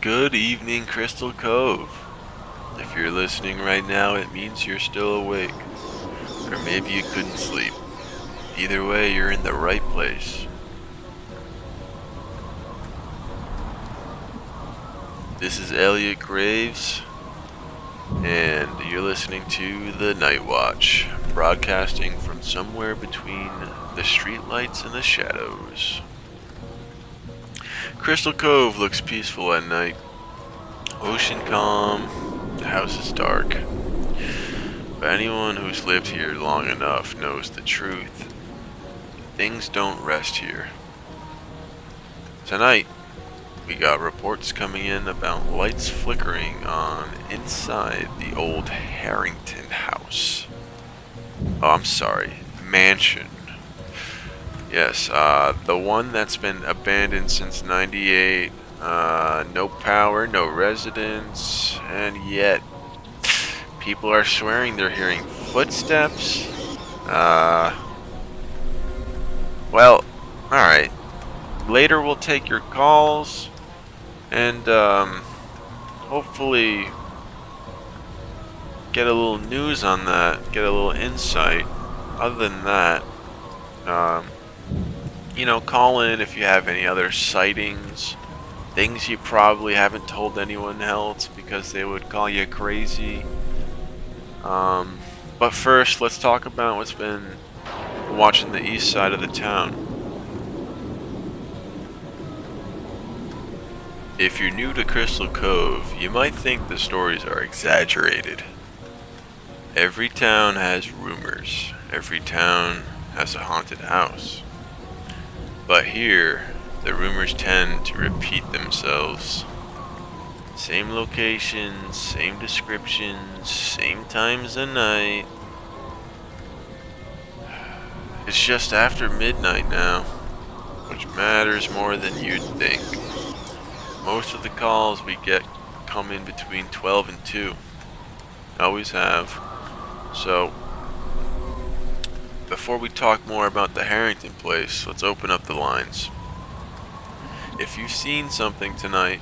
Good evening, Crystal Cove. If you're listening right now, it means you're still awake. Or maybe you couldn't sleep. Either way, you're in the right place. This is Elliot Graves, and you're listening to The Night Watch, broadcasting from somewhere between the streetlights and the shadows. Crystal Cove looks peaceful at night. Ocean calm, the house is dark. But anyone who's lived here long enough knows the truth. Things don't rest here. Tonight, we got reports coming in about lights flickering on inside the old Harrington house. Oh, I'm sorry, mansion. Yes, the one that's been abandoned since '98. No power, no residents, and yet people are swearing they're hearing footsteps. Well, alright. Later we'll take your calls and hopefully get a little news on that, get a little insight. Other than that, um, call in if you have any other sightings, things you probably haven't told anyone else because they would call you crazy. But first, let's talk about what's been watching the east side of the town. If you're new to Crystal Cove, you might think the stories are exaggerated. Every town has rumors. Every town has a haunted house. But here, the rumors tend to repeat themselves. Same locations, same descriptions, same times of night. It's just after midnight now, which matters more than you'd think. Most of the calls we get come in between 12 and 2. Always have. So, before we talk more about the Harrington place, let's open up the lines. If you've seen something tonight,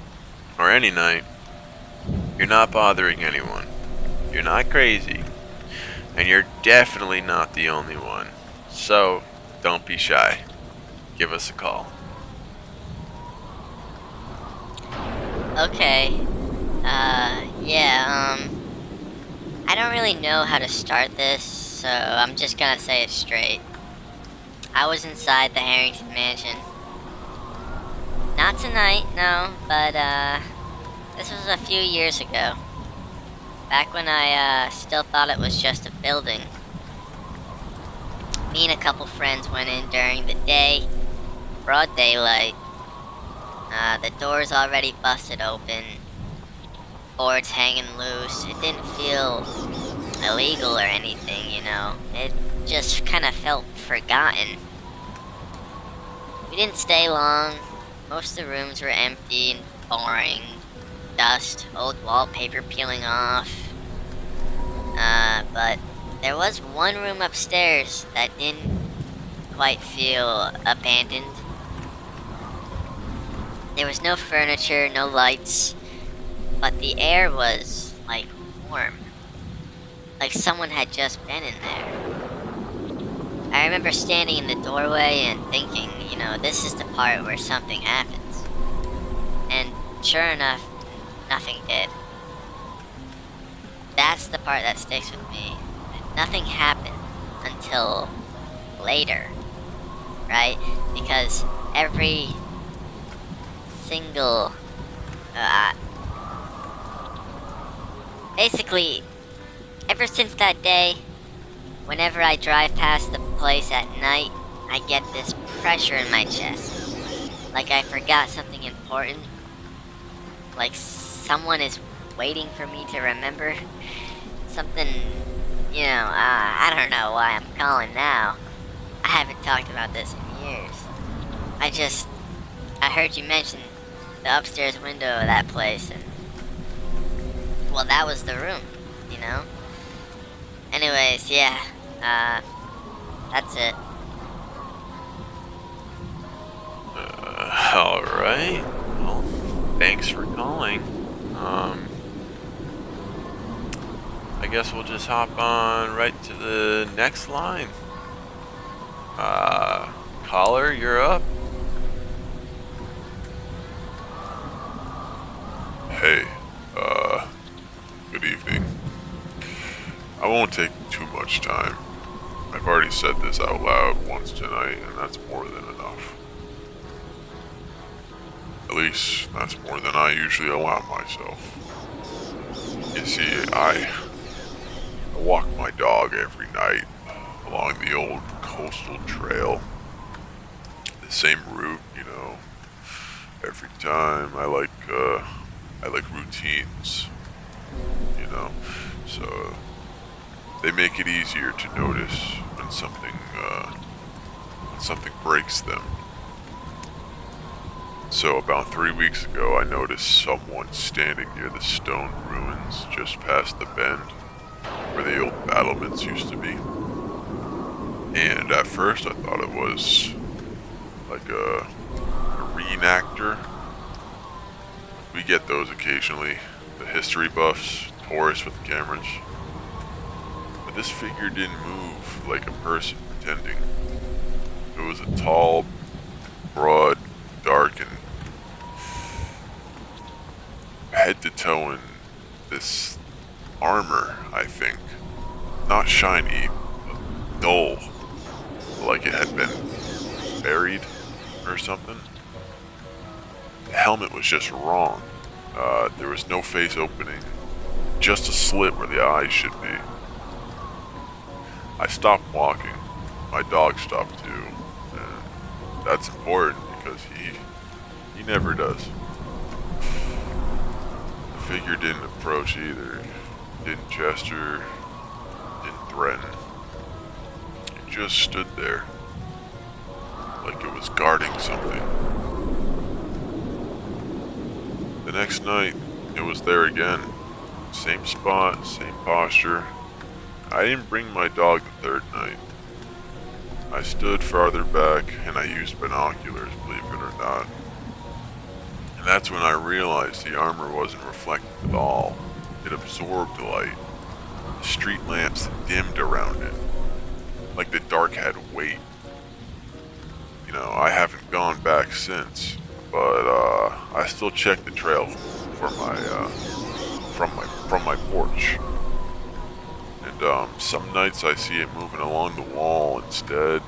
or any night, you're not bothering anyone. You're not crazy. And you're definitely not the only one. So, don't be shy. Give us a call. Okay. I don't really know how to start this, so I'm just gonna say it straight. I was inside the Harrington mansion. Not tonight, no, but, this was a few years ago. Back when I, still thought it was just a building. Me and a couple friends went in during the day, broad daylight. The doors already busted open, boards hanging loose. It didn't feel illegal or anything, It just kind of felt forgotten. We didn't stay long. Most of the rooms were empty and boring. Dust, old wallpaper peeling off. But there was one room upstairs that didn't quite feel abandoned. There was no furniture, no lights, but the air was, like, warm. Like someone had just been in there. I remember standing in the doorway and thinking, this is the part where something happens. And sure enough, nothing did. That's the part that sticks with me. Nothing happened until later, right? Because every single basically ever since that day, whenever I drive past the place at night, I get this pressure in my chest, like I forgot something important, like someone is waiting for me to remember something. I don't know why I'm calling now. I haven't talked about this in years. I heard you mention the upstairs window of that place, and well, that was the room, Anyways, yeah, that's it. Alright. Well, thanks for calling. I guess we'll just hop on right to the next line. Caller, you're up. Hey, good evening. I won't take too much time. I've already said this out loud once tonight, and that's more than enough. At least, that's more than I usually allow myself. You see, I walk my dog every night along the old coastal trail. The same route, every time. I like routines, so they make it easier to notice when something breaks them. So about 3 weeks ago, I noticed someone standing near the stone ruins just past the bend where the old battlements used to be. And at first I thought it was like a reenactor. We get those occasionally, the history buffs, tourists with cameras. But this figure didn't move like a person pretending. It was a tall, broad, dark, and head to toe in this armor, I think. Not shiny, but dull. Like it had been buried or something. The helmet was just wrong. There was no face opening, just a slit where the eyes should be. I stopped walking. My dog stopped too. And that's important because he never does. The figure didn't approach either. Didn't gesture. Didn't threaten. It just stood there. Like it was guarding something. The next night, it was there again. Same spot, same posture. I didn't bring my dog the third night. I stood farther back and I used binoculars, believe it or not. And that's when I realized the armor wasn't reflective at all. It absorbed the light. The street lamps dimmed around it. Like the dark had weight. I haven't gone back since, but I still check the trail for from my porch. And some nights I see it moving along the wall instead,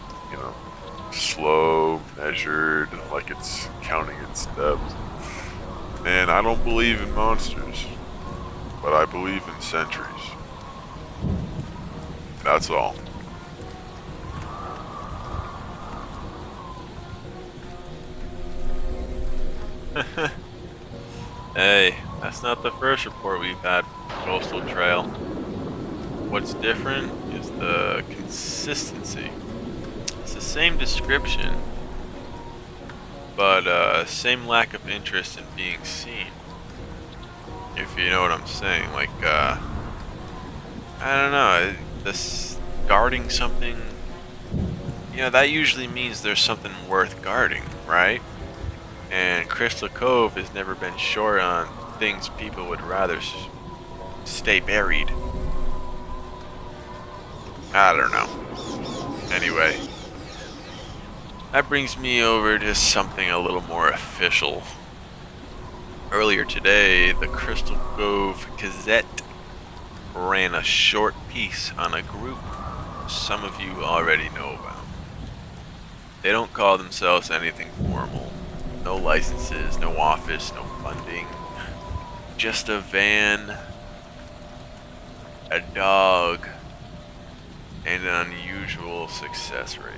slow, measured, like it's counting its steps. Man, I don't believe in monsters, but I believe in sentries. That's all. Hey, that's not the first report we've had from Coastal Trail. What's different is the consistency. It's the same description, but same lack of interest in being seen. If you know what I'm saying, like, I don't know, this guarding something, that usually means there's something worth guarding, right? And Crystal Cove has never been short on things people would rather stay buried. I don't know. Anyway, that brings me over to something a little more official. Earlier today, the Crystal Cove Gazette ran a short piece on a group some of you already know about. They don't call themselves anything formal. No licenses, no office, no funding. Just a van, a dog, and an unusual success rate.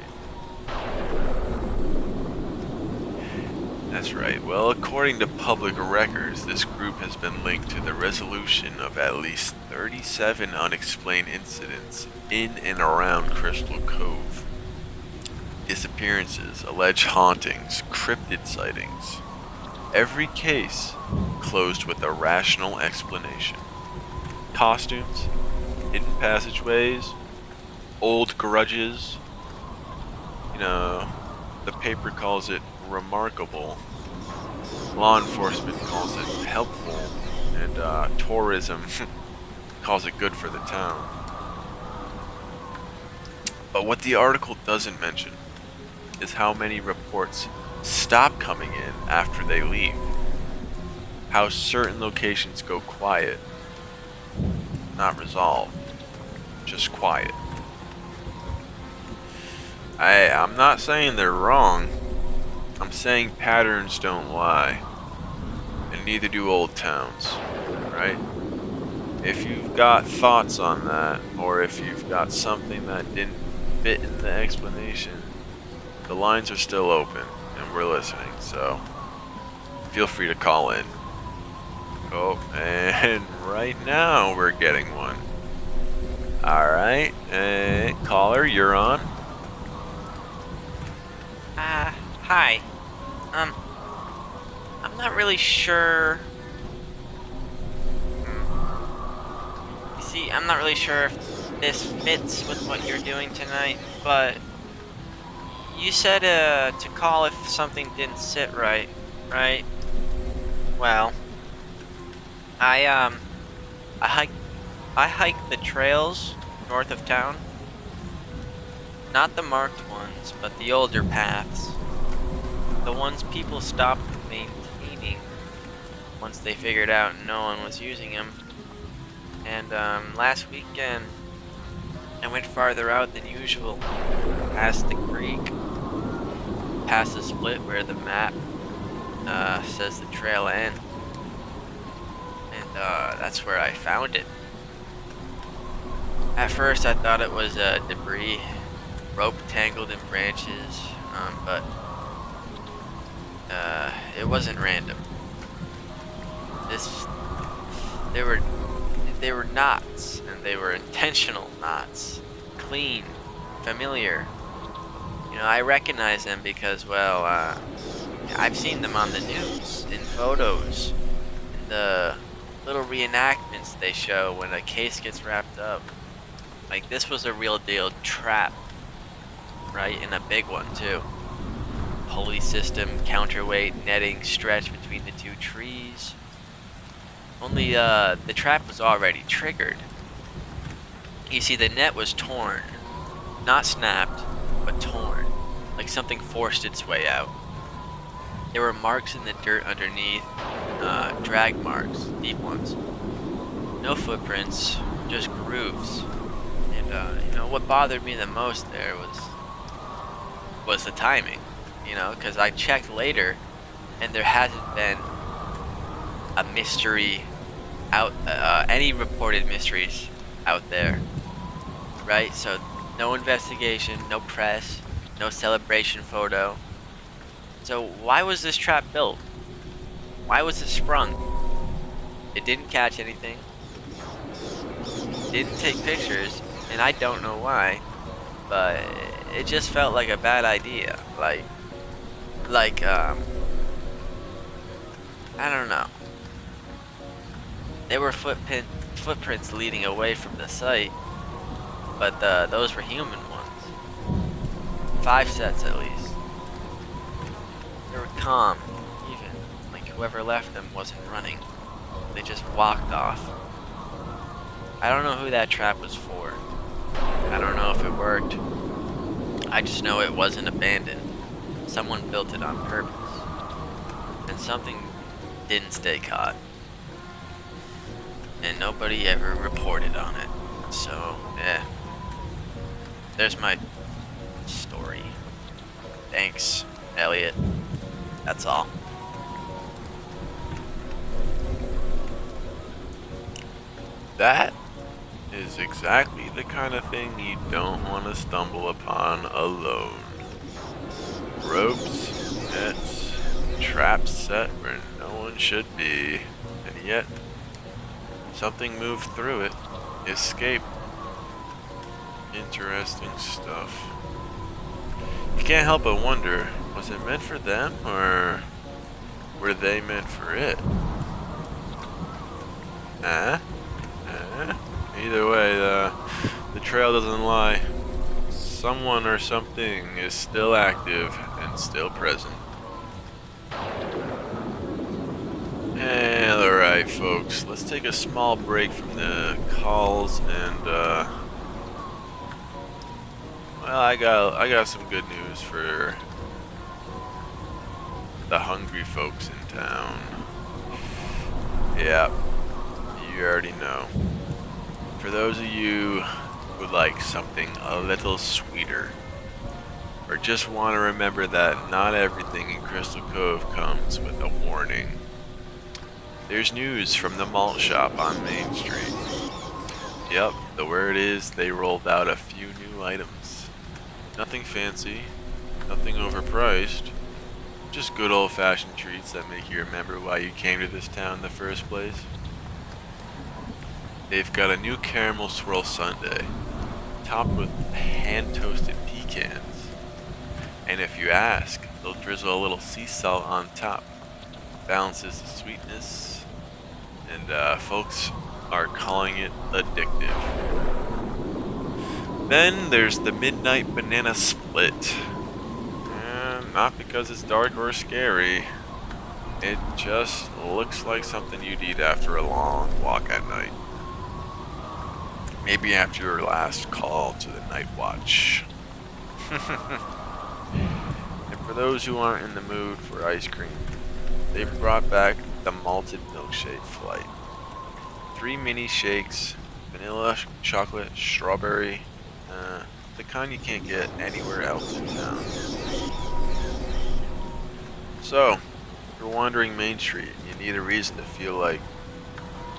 That's right. Well, according to public records, this group has been linked to the resolution of at least 37 unexplained incidents in and around Crystal Cove. Disappearances, alleged hauntings, cryptid sightings. Every case closed with a rational explanation. Costumes, hidden passageways, old grudges. The paper calls it remarkable. law enforcement calls it helpful, and tourism calls it good for the town. But what the article doesn't mention is how many reports stop coming in after they leave. How certain locations go quiet. Not resolved, just quiet. I'm not saying they're wrong. I'm saying patterns don't lie. And neither do old towns, right? If you've got thoughts on that, or if you've got something that didn't fit in the explanation, the lines are still open and we're listening, so feel free to call in. Oh, and right now we're getting one. Alright, caller, you're on. Hi. I'm not really sure. You see, I'm not really sure if this fits with what you're doing tonight, but you said to call if something didn't sit right, right? Well, I hiked the trails north of town. Not the marked ones, but the older paths. The ones people stopped maintaining once they figured out no one was using them. And last weekend, I went farther out than usual, past the creek, past the split where the map says the trail ends. And that's where I found it. At first I thought it was debris, rope tangled in branches, but it wasn't random. They were knots, and they were intentional knots, clean, familiar. You know, I recognize them because, well, I've seen them on the news, in photos, in the little reenactments they show when a case gets wrapped up. Like, this was a real deal trap, right? And a big one, too. Pulley system, counterweight, netting stretched between the two trees. Only, the trap was already triggered. You see, the net was torn. Not snapped, but torn. Like something forced its way out. There were marks in the dirt underneath, drag marks, deep ones. No footprints, just grooves. And, you know, what bothered me the most there was the timing. You know, because I checked later, and there hasn't been a mystery out, any reported mysteries out there, right? So, no investigation, no press, no celebration photo. So, why was this trap built? Why was it sprung? It didn't catch anything, didn't take pictures, and I don't know why, but it just felt like a bad idea. I don't know. There were footprints leading away from the site, but those were human ones. 5 sets at least. They were calm, even, like whoever left them wasn't running. They just walked off. I don't know who that trap was for. I don't know if it worked. I just know it wasn't abandoned. Someone built it on purpose. And something didn't stay caught. And nobody ever reported on it. So, yeah. There's my story. Thanks, Elliot. That's all. That is exactly the kind of thing you don't want to stumble upon alone. Ropes, nets, traps set where no one should be, and yet something moved through it, escaped. Interesting stuff. You can't help but wonder, was it meant for them, or were they meant for it? Either way, the trail doesn't lie. Someone or something is still active and still present. Alright, folks, let's take a small break from the calls and, well, I got some good news for the hungry folks in town. Yeah, you already know. For those of you who like something a little sweeter, or just want to remember that not everything in Crystal Cove comes with a warning, there's news from the malt shop on Main Street. Yep, the word is they rolled out a few new items. Nothing fancy, nothing overpriced, just good old-fashioned treats that make you remember why you came to this town in the first place. They've got a new caramel swirl sundae, topped with hand-toasted pecans. And if you ask, they'll drizzle a little sea salt on top. Balances the sweetness, and folks are calling it addictive. Then there's the midnight banana split. And not because it's dark or scary, it just looks like something you'd eat after a long walk at night. Maybe after your last call to the night watch. And for those who aren't in the mood for ice cream, they brought back the malted milkshake flight. 3 mini shakes, vanilla, chocolate, strawberry, the kind you can't get anywhere else in town. So, if you're wandering Main Street and you need a reason to feel like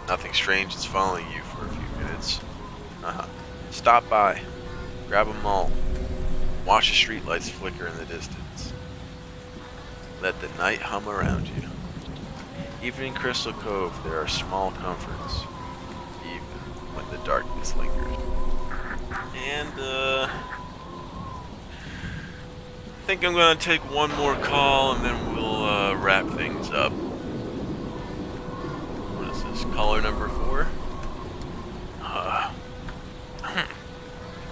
nothing strange is following you for a few minutes, stop by, grab a malt, watch the streetlights flicker in the distance. Let the night hum around you. Even in Crystal Cove, there are small comforts, even when the darkness lingers. And, I think I'm gonna take one more call and then we'll, wrap things up. What is this, caller number 4?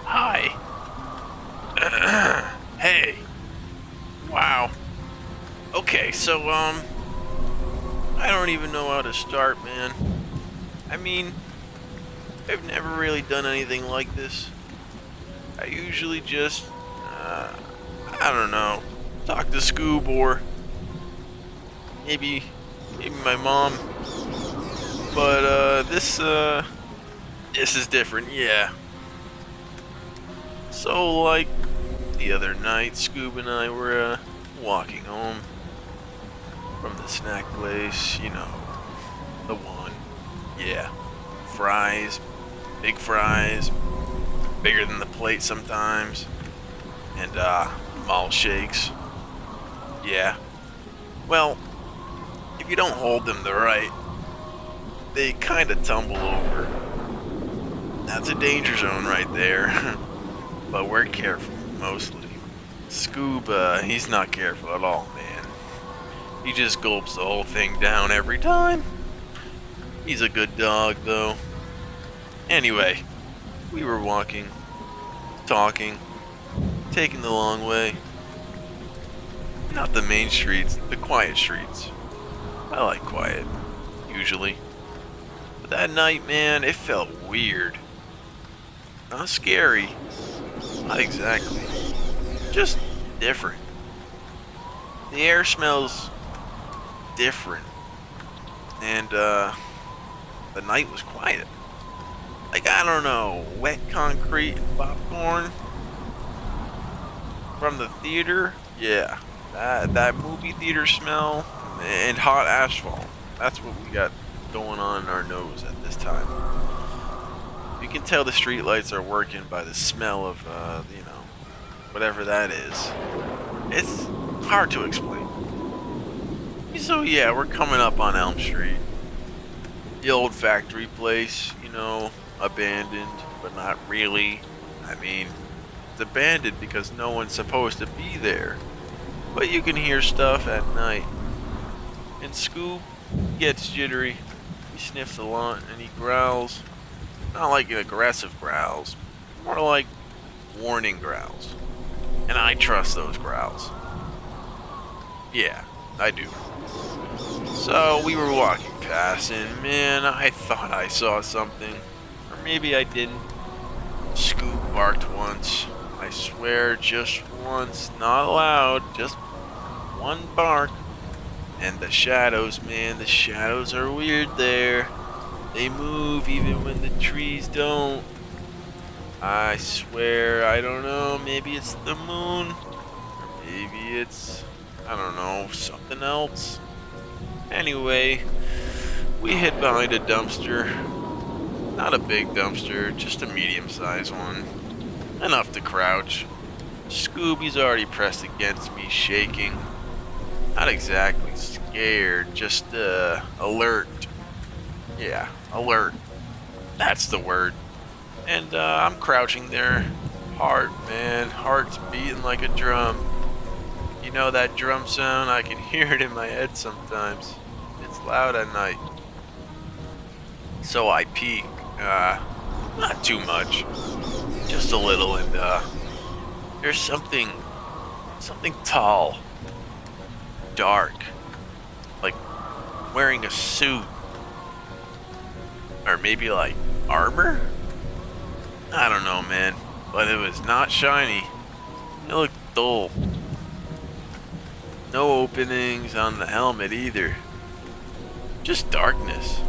Hi. Hey. Wow. Okay, so, I don't even know how to start, man. I mean, I've never really done anything like this. I usually just, I don't know, talk to Scoob or maybe my mom. But, this is different, yeah. So, like, the other night, Scoob and I were, walking home from the snack place, you know, the one. Yeah, fries, big fries, bigger than the plate sometimes, and, malt shakes. Yeah. Well, if you don't hold them the right, they kinda tumble over. That's a danger zone right there. But we're careful, mostly. Scoob, he's not careful at all, man. He just gulps the whole thing down every time. He's a good dog, though. Anyway, we were walking, talking, taking the long way. Not the main streets, the quiet streets. I like quiet, usually. But that night, man, it felt weird. Not scary. Not exactly. Just different. The air smells different. And, the night was quiet. Like, I don't know, wet concrete and popcorn from the theater. Yeah, that movie theater smell and hot asphalt. That's what we got going on in our nose at this time. You can tell the streetlights are working by the smell of, you know, whatever that is. It's hard to explain. So yeah, we're coming up on Elm Street. The old factory place, you know, abandoned, but not really. I mean, it's abandoned because no one's supposed to be there. But you can hear stuff at night. And Scoob gets jittery. He sniffs a lot and he growls. Not like aggressive growls, more like warning growls. And I trust those growls. Yeah, I do. So we were walking. passing. Man, I thought I saw something. Or maybe I didn't. Scoob barked once. I swear, just once. Not loud, just one bark. And the shadows, man, the shadows are weird there. They move even when the trees don't. I swear, I don't know, maybe it's the moon. Or maybe it's, I don't know, something else. Anyway, we hid behind a dumpster. Not a big dumpster, just a medium-sized one. Enough to crouch. Scooby's already pressed against me, shaking. Not exactly scared, just alert. Yeah, alert. That's the word. And I'm crouching there. Heart, man. Heart's beating like a drum. You know that drum sound? I can hear it in my head sometimes. It's loud at night. So I peek. Not too much. Just a little, and there's something tall. Dark. Like wearing a suit. Or maybe like armor? I don't know, man. But it was not shiny. It looked dull. No openings on the helmet either. Just darkness.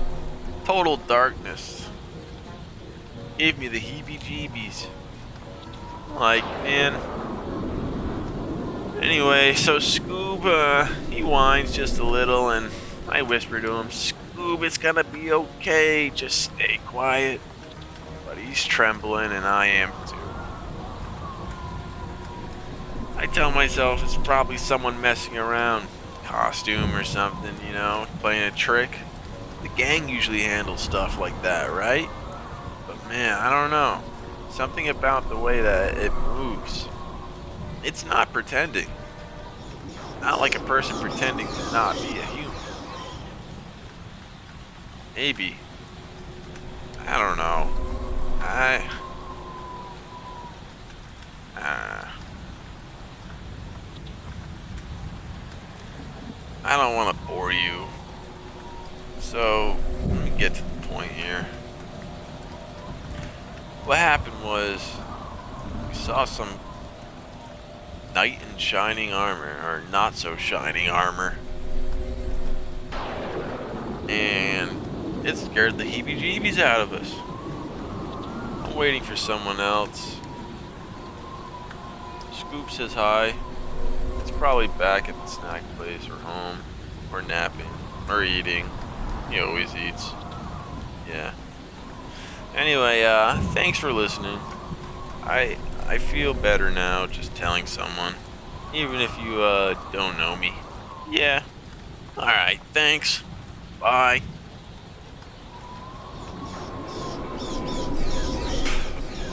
Total darkness. Gave me the heebie-jeebies. Like, man. Anyway, so Scoob, he whines just a little, and I whisper to him, Scoob, it's gonna be okay. Just stay quiet. But he's trembling, and I am too. I tell myself it's probably someone messing around. Costume or something, you know, playing a trick. The gang usually handles stuff like that, right? But man, I don't know. Something about the way that it moves. It's not pretending. Not like a person pretending to not be a human. Maybe. I don't know. I don't want to bore you. So, let me get to the point here. What happened was, we saw some knight in shining armor, or not so shining armor. And it scared the heebie-jeebies out of us. I'm waiting for someone else. Scoop says hi. It's probably back at the snack place or home, or napping, or eating. He always eats. Yeah. Anyway, thanks for listening. I feel better now just telling someone, even if you don't know me. Yeah. Alright, thanks. Bye.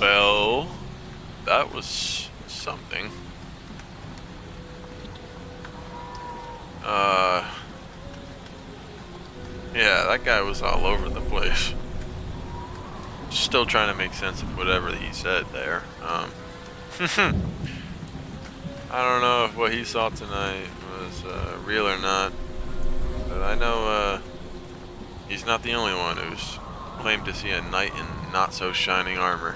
Well, that was something. Yeah, that guy was all over the place. Still trying to make sense of whatever he said there. I don't know if what he saw tonight was real or not, but I know he's not the only one who's claimed to see a knight in not so shining armor.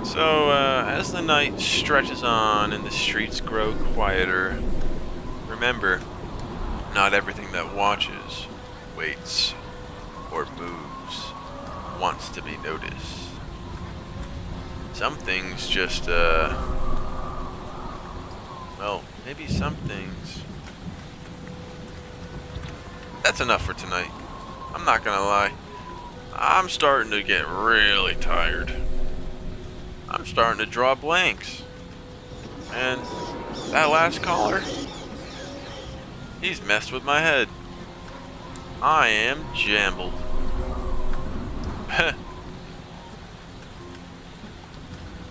So as the night stretches on and the streets grow quieter, remember, not everything that watches, waits, or moves wants to be noticed. Some things just, well, maybe some things. That's enough for tonight. I'm not gonna lie. I'm starting to get really tired. I'm starting to draw blanks. And that last caller, he's messed with my head. I am jambled.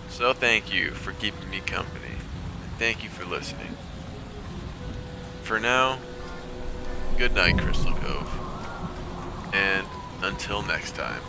So thank you for keeping me company. And thank you for listening. For now, good night, Crystal Cove. And until next time.